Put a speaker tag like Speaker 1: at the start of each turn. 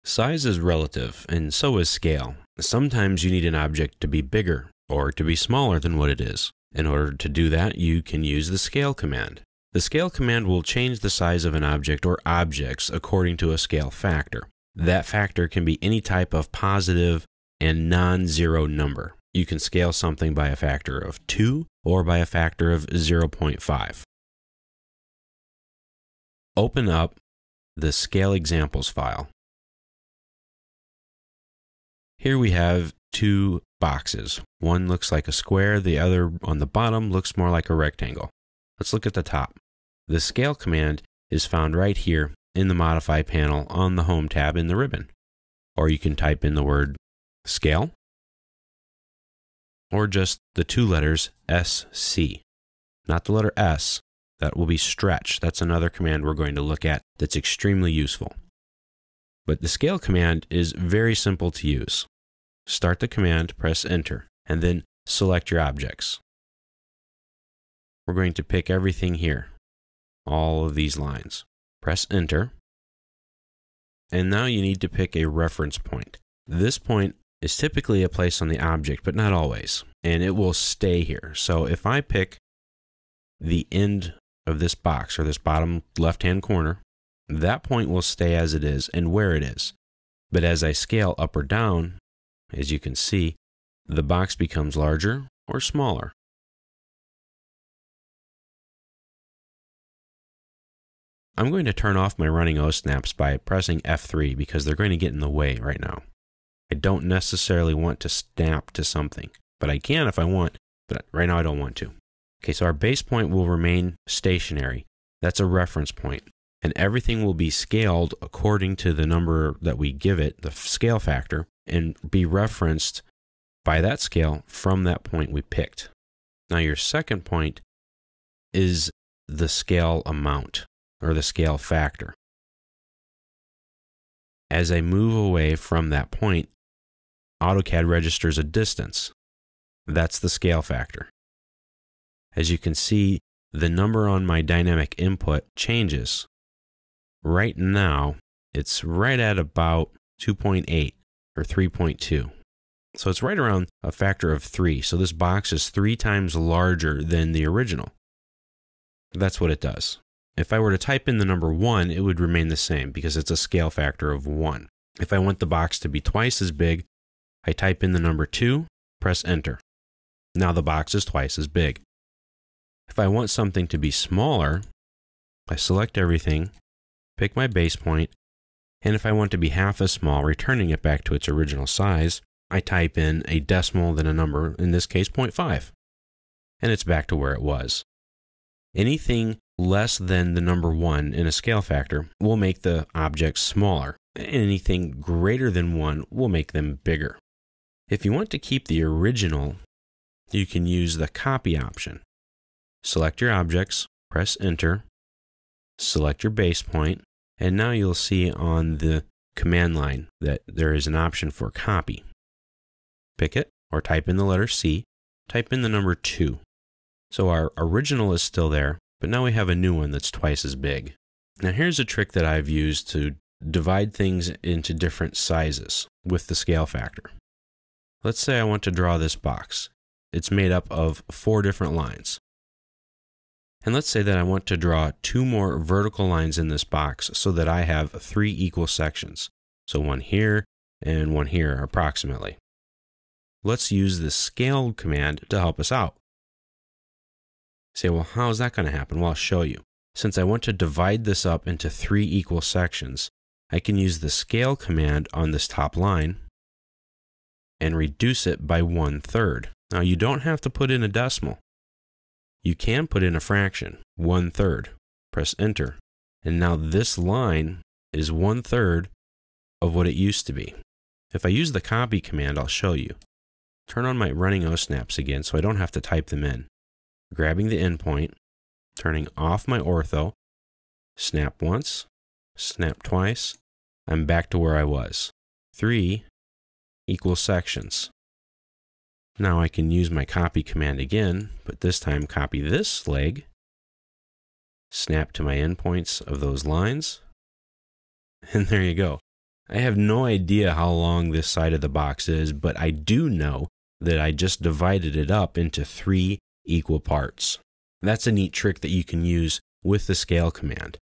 Speaker 1: Size is relative, and so is scale. Sometimes you need an object to be bigger or to be smaller than what it is. In order to do that, you can use the scale command. The scale command will change the size of an object or objects according to a scale factor. That factor can be any type of positive and non-zero number. You can scale something by a factor of 2 or by a factor of 0.5. Open up the Scale Examples file. Here we have two boxes. One looks like a square, the other on the bottom looks more like a rectangle. Let's look at the top. The Scale command is found right here in the Modify panel on the Home tab in the ribbon. Or you can type in the word Scale, or just the two letters SC. Not the letter S, that will be Stretch. That's another command we're going to look at that's extremely useful. But the Scale command is very simple to use. Start the command, press Enter, and then select your objects. We're going to pick everything here, all of these lines. Press Enter, and now you need to pick a reference point. This point is typically a place on the object, but not always, and it will stay here. So if I pick the end of this box, or this bottom left-hand corner, that point will stay as it is and where it is. But as I scale up or down, as you can see, the box becomes larger or smaller. I'm going to turn off my running O-snaps by pressing F3 because they're going to get in the way right now. I don't necessarily want to snap to something, but I can if I want, but right now I don't want to. Okay, so our base point will remain stationary. That's a reference point, and everything will be scaled according to the number that we give it, the scale factor, and be referenced by that scale from that point we picked. Now your second point is the scale amount, or the scale factor. As I move away from that point, AutoCAD registers a distance. That's the scale factor. As you can see, the number on my dynamic input changes. Right now, it's right at about 2.8 or 3.2. So it's right around a factor of 3. So this box is 3 times larger than the original. That's what it does. If I were to type in the number 1, it would remain the same because it's a scale factor of 1. If I want the box to be twice as big, I type in the number 2, press Enter. Now the box is twice as big. If I want something to be smaller, I select everything, pick my base point, and if I want to be half as small, returning it back to its original size, I type in a decimal, then a number, in this case 0.5, and it's back to where it was. Anything less than the number 1 in a scale factor will make the objects smaller. Anything greater than 1 will make them bigger. If you want to keep the original, you can use the Copy option. Select your objects, press Enter, select your base point, and now you'll see on the command line that there is an option for Copy. Pick it, or type in the letter C, type in the number 2. So our original is still there, but now we have a new one that's twice as big. Now here's a trick that I've used to divide things into different sizes with the scale factor. Let's say I want to draw this box. It's made up of 4 different lines. And let's say that I want to draw 2 more vertical lines in this box so that I have 3 equal sections. So one here and one here approximately. Let's use the Scale command to help us out. Say, well, how is that going to happen? Well, I'll show you. Since I want to divide this up into 3 equal sections, I can use the Scale command on this top line and reduce it by 1/3. Now, you don't have to put in a decimal. You can put in a fraction, 1/3. Press Enter. And now this line is 1/3 of what it used to be. If I use the Copy command, I'll show you. Turn on my running O-snaps again so I don't have to type them in. Grabbing the endpoint, turning off my ortho, snap once, snap twice, I'm back to where I was. 3 equal sections. Now I can use my Copy command again, but this time copy this leg, snap to my endpoints of those lines, and there you go. I have no idea how long this side of the box is, but I do know that I just divided it up into 3 equal parts. That's a neat trick that you can use with the scale command.